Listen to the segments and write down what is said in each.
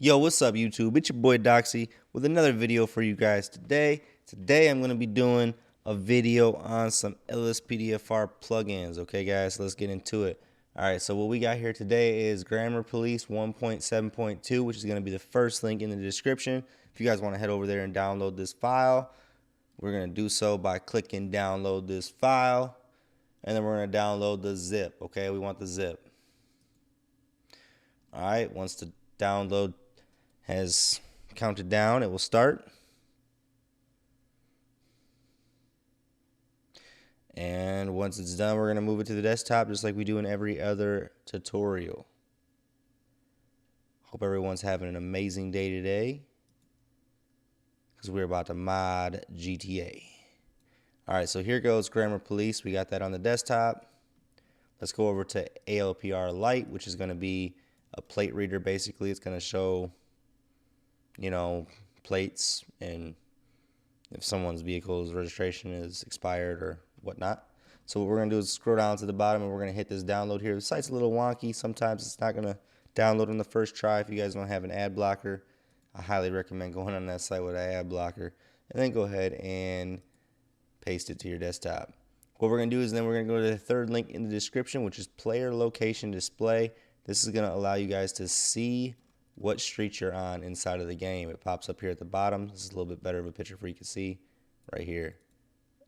Yo, what's up YouTube? It's your boy Doxy with another video for you guys today. Today I'm going to be doing a video on some LSPDFR plugins. Okay guys, let's get into it. Alright, so what we got here today is GrammarPolice 1.7.2, which is going to be the first link in the description. If you guys want to head over there and download this file, we're going to do so by clicking download this file, and then we're going to download the zip. Okay, we want the zip. Alright, once the download has counted down, it will start. And once it's done, we're going to move it to the desktop just like we do in every other tutorial. Hope everyone's having an amazing day today, because we're about to mod GTA. Alright, so here goes GrammarPolice. We got that on the desktop. Let's go over to ALPR Lite, which is going to be a plate reader. Basically, it's going to show, you know, plates and if someone's vehicle's registration is expired or whatnot. So what we're going to do is scroll down to the bottom and we're going to hit this download here. The site's a little wonky. Sometimes it's not going to download on the first try. If you guys don't have an ad blocker, I highly recommend going on that site with an ad blocker, and then go ahead and paste it to your desktop. What we're going to do is then we're going to go to the third link in the description, which is player location display. This is going to allow you guys to see what street you're on inside of the game. It pops up here at the bottom. This is a little bit better of a picture for you to see right here.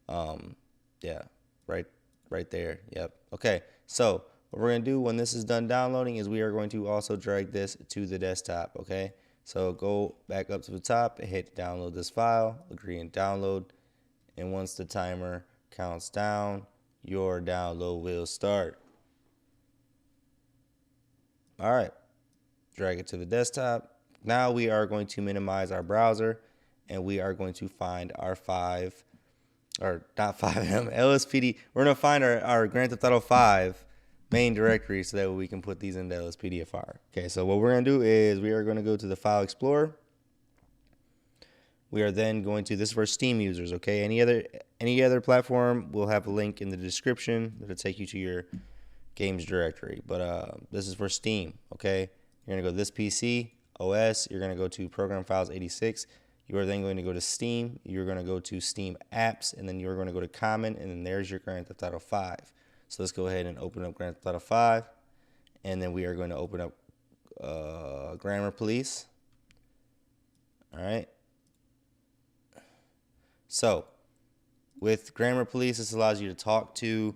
Yeah, right there. Yep. Okay, so what we're going to do when this is done downloading is we are going to also drag this to the desktop. Okay, so go back up to the top and hit download this file, agree and download, and once the timer counts down, your download will start. All right, drag it to the desktop. Now we are going to minimize our browser and we are going to find our LSPD. We're going to find our Grand Theft Auto 5 main directory so that we can put these into LSPDFR. Okay, so what we're going to do is we are going to go to the File Explorer. We are then going to, this is for Steam users, okay? Any other platform will have a link in the description that'll take you to your games directory, but this is for Steam. Okay, you're gonna go to this PC OS, you're gonna go to ProgramFiles 86, you are then going to go to Steam, you're gonna go to Steam Apps, and then you're going to go to Common, and then there's your Grand Theft Auto 5. So let's go ahead and open up Grand Theft Auto 5, and then we are going to open up GrammarPolice. All right, so with GrammarPolice, this allows you to talk to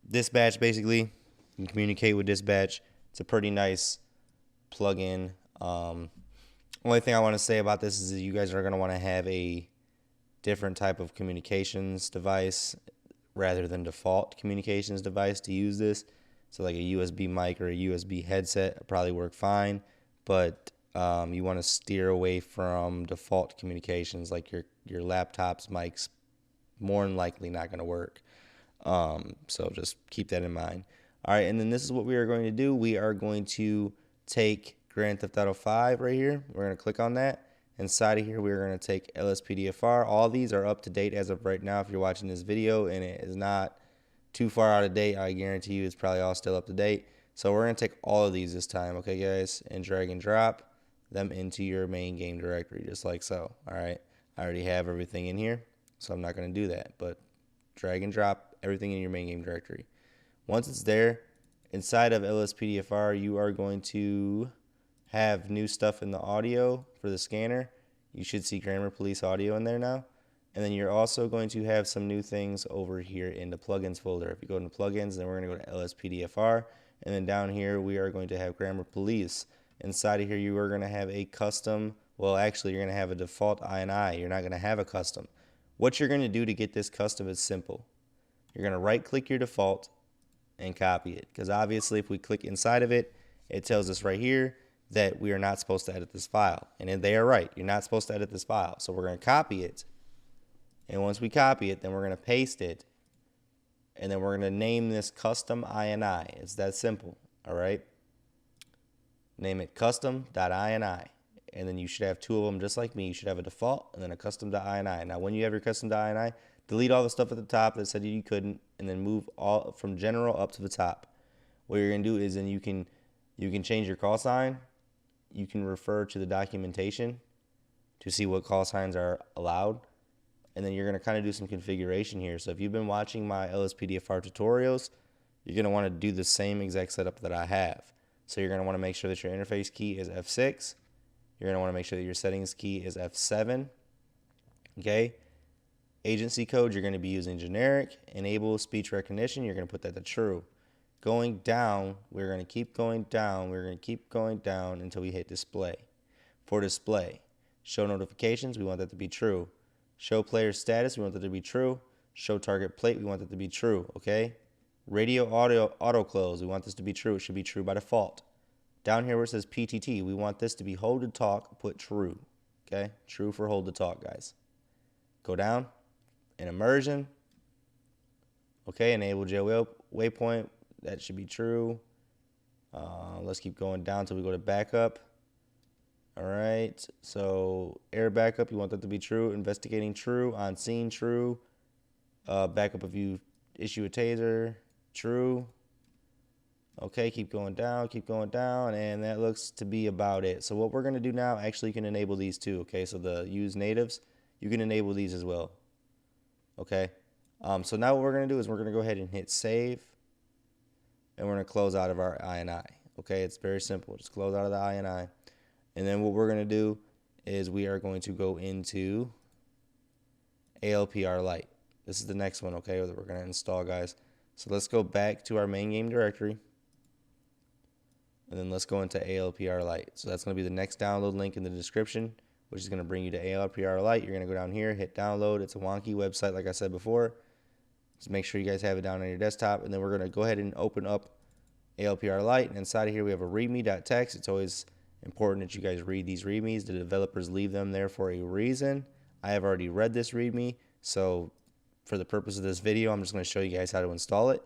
dispatch. Basically, you can communicate with dispatch. It's a pretty nice plugin. Only thing I want to say about this is that you guys are going to want to have a different type of communications device rather than default communications device to use this. So like a USB mic or a USB headset will probably work fine, but you want to steer away from default communications like your laptop's mics. More than likely not going to work. So just keep that in mind. All right, and then this is what we are going to do. We are going to take Grand Theft Auto 5 right here. We're going to click on that. Inside of here, we're going to take LSPDFR. All these are up to date as of right now. If you're watching this video and it is not too far out of date, I guarantee you it's probably all still up to date. So we're going to take all of these this time, okay, guys, and drag and drop them into your main game directory, just like so. All right, I already have everything in here, so I'm not going to do that, but drag and drop everything in your main game directory. Once it's there, inside of LSPDFR, you are going to have new stuff in the audio for the scanner. You should see GrammarPolice audio in there now. And then you're also going to have some new things over here in the plugins folder. If you go into plugins, then we're going to go to LSPDFR. And then down here, we are going to have GrammarPolice. Inside of here, you are going to have a custom, well, actually, you're going to have a default INI. You're not going to have a custom. What you're going to do to get this custom is simple. You're going to right-click your default and copy it. Because obviously, if we click inside of it, it tells us right here that we are not supposed to edit this file. And they are right. You're not supposed to edit this file. So we're going to copy it. And once we copy it, then we're going to paste it. And then we're going to name this custom INI. It's that simple. All right? Name it custom.ini. And then you should have two of them just like me. You should have a default and then a custom.ini. Now, when you have your custom.ini, delete all the stuff at the top that said you couldn't, and then move all from general up to the top. What you're going to do is then you can change your call sign. you can refer to the documentation to see what call signs are allowed. And then you're going to kind of do some configuration here. So if you've been watching my LSPDFR tutorials, you're going to want to do the same exact setup that I have. So you're going to want to make sure that your interface key is F6. You're going to want to make sure that your settings key is F7. Okay. Agency code, you're going to be using generic. Enable speech recognition, you're going to put that to true. Going down, we're going to keep going down. We're going to keep going down until we hit display. For display, show notifications, we want that to be true. Show player status, we want that to be true. Show target plate, we want that to be true, okay? Radio auto close, we want this to be true. It should be true by default. Down here where it says PTT, we want this to be hold to talk, put true, okay? True for hold to talk, guys. Go down, in immersion, okay, enable jail waypoint, that should be true. Let's keep going down until we go to backup. All right, so air backup, you want that to be true. Investigating true. On scene true. Backup if you issue a taser, true. Okay, keep going down, and that looks to be about it. So what we're going to do now, actually you can enable these too, okay? So the use natives, you can enable these as well, okay? So now what we're going to do is we're going to go ahead and hit save, and we're going to close out of our INI, okay? It's very simple. Just close out of the INI. And then what we're going to do is we are going to go into ALPR Lite. This is the next one, okay, that we're going to install, guys. So let's go back to our main game directory. And then let's go into ALPR Lite. So that's going to be the next download link in the description, which is going to bring you to ALPR Lite. You're going to go down here, hit download. It's a wonky website, like I said before. Just make sure you guys have it down on your desktop. And then we're going to go ahead and open up ALPR Lite. And inside of here, we have a readme.txt. It's always important that you guys read these readmes. The developers leave them there for a reason. I have already read this readme, so for the purpose of this video, I'm just going to show you guys how to install it.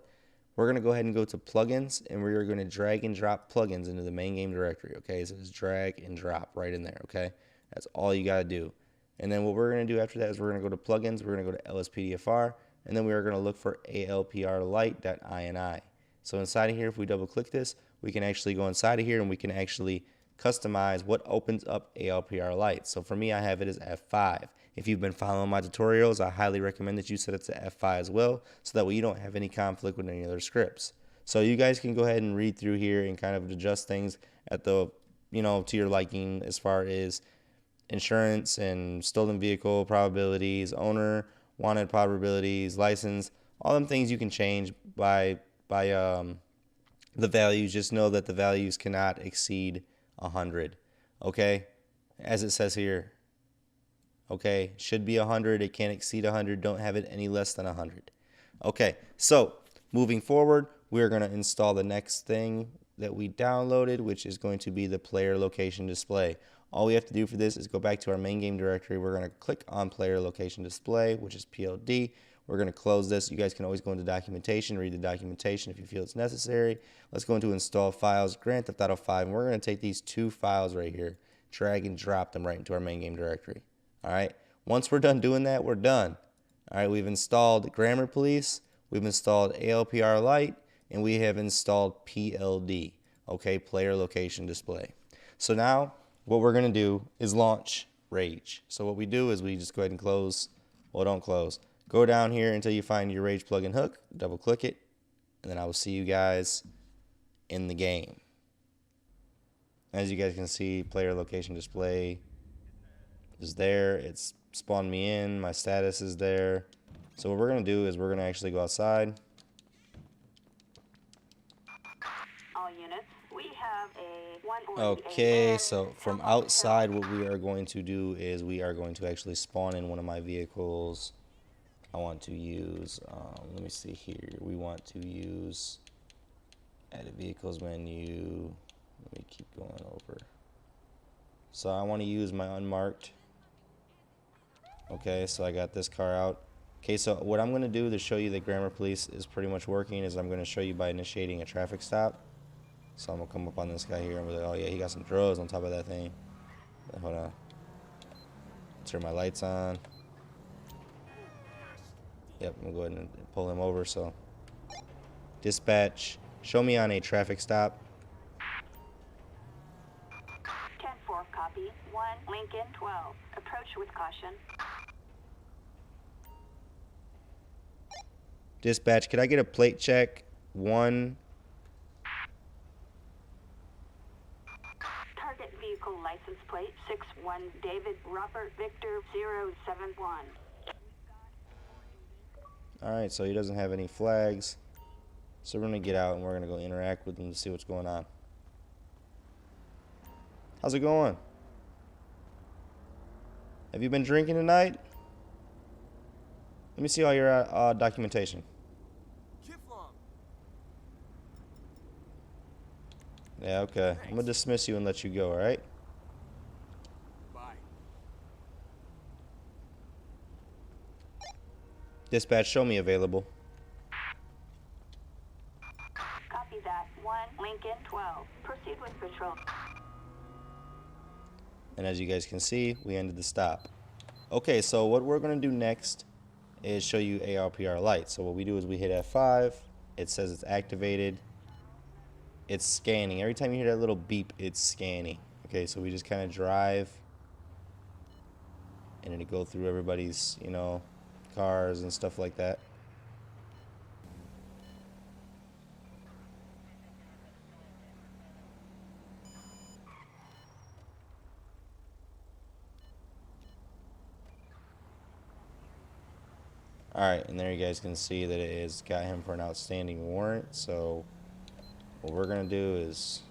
We're going to go ahead and go to plugins, and we're going to drag and drop plugins into the main game directory, okay? So just drag and drop right in there, okay? That's all you got to do. And then what we're going to do after that is we're going to go to plugins, we're going to go to LSPDFR, and then we are going to look for ALPRLite.ini. So inside of here, if we double click this, we can actually go inside of here and we can actually customize what opens up ALPR Lite. So for me, I have it as F5. If you've been following my tutorials, I highly recommend that you set it to F5 as well, so that way you don't have any conflict with any other scripts. So you guys can go ahead and read through here and kind of adjust things at the, to your liking as far as insurance and stolen vehicle probabilities, owner wanted probabilities, license, all them things you can change by the values. Just know that the values cannot exceed 100, okay, as it says here, okay, should be 100, it can't exceed 100, don't have it any less than 100. Okay, so moving forward, we're going to install the next thing that we downloaded, which is going to be the player location display. All we have to do for this is go back to our main game directory. We're going to click on player location display, which is PLD. We're going to close this. You guys can always go into documentation, read the documentation if you feel it's necessary. Let's go into install files, Grand Theft Auto 5, and we're going to take these two files right here, drag and drop them right into our main game directory. All right. Once we're done doing that, we're done. All right. We've installed GrammarPolice, we've installed ALPR Lite, and we have installed PLD, okay, player location display. So now what we're going to do is launch Rage. So what we do is we just go ahead and close, well, don't close. Go down here until you find your Rage plugin hook, double click it, and then I will see you guys in the game. As you guys can see, player location display is there. It's spawned me in, my status is there. So what we're going to do is we're going to actually go outside. All units, we have a Okay, so from outside what we are going to do is we are going to actually spawn in one of my vehicles. I want to use, let me see here, we want to use edit vehicles menu. Let me keep going over. So I want to use my unmarked. Okay, so I got this car out. Okay, so what I'm going to do to show you that GrammarPolice is pretty much working is I'm going to show you by initiating a traffic stop. So I'm going to come up on this guy here and be like, oh yeah, he got some drugs on top of that thing. But hold on. Turn my lights on. Yep, I'm going to go ahead and pull him over. So dispatch, show me on a traffic stop. copy. 1 Lincoln 12. Approach with caution. Dispatch, could I get a plate check? 1. Target vehicle license plate 61 David Robert Victor 071. Alright, so he doesn't have any flags. So we're going to get out and we're going to go interact with him to see what's going on. How's it going? Have you been drinking tonight? Let me see all your documentation. Yeah, okay. I'm going to dismiss you and let you go, alright? Bye. Dispatch, show me available. Copy that. 1 Lincoln 12. Proceed with patrol. And as you guys can see, we ended the stop. Okay, so what we're going to do next is show you ALPR Lite. So what we do is we hit F5. It says it's activated. It's scanning. Every time you hear that little beep, it's scanning. Okay, so we just kind of drive. And it'll go through everybody's, you know, cars and stuff like that. Alright, and there you guys can see that it has got him for an outstanding warrant. So what we're going to do is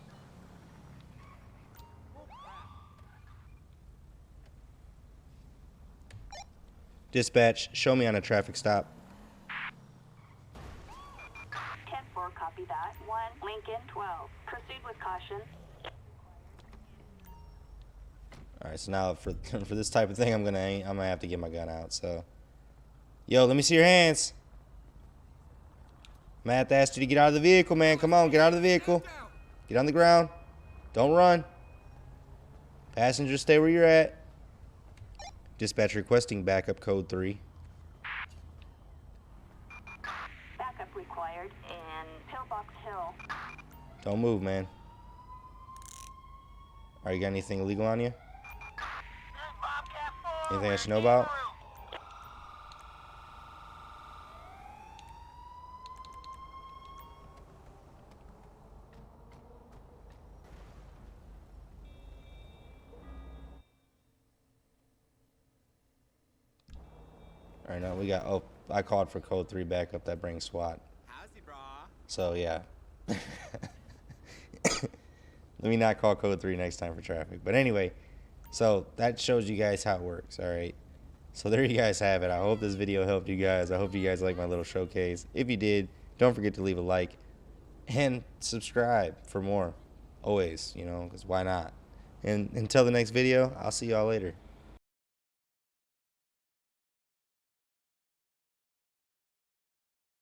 dispatch, show me on a traffic stop. 10-4, copy that. 1 Lincoln 12. Proceed with caution. Alright, so now for this type of thing I'm gonna have to get my gun out. So yo, let me see your hands. I'm gonna have to ask you to get out of the vehicle, man. Come on, get out of the vehicle. Get on the ground. Don't run. Passengers, stay where you're at. Dispatch requesting backup code 3. Backup required in Pillbox Hill. Don't move, man. Alright, you got anything illegal on you? Anything I should know about? Alright, now we got, oh, I called for code 3 backup. That brings SWAT. So, yeah. Let me not call code 3 next time for traffic. But anyway, so that shows you guys how it works, alright? So there you guys have it. I hope this video helped you guys. I hope you guys like my little showcase. If you did, don't forget to leave a like and subscribe for more. Always, you know, because why not? And until the next video, I'll see y'all later.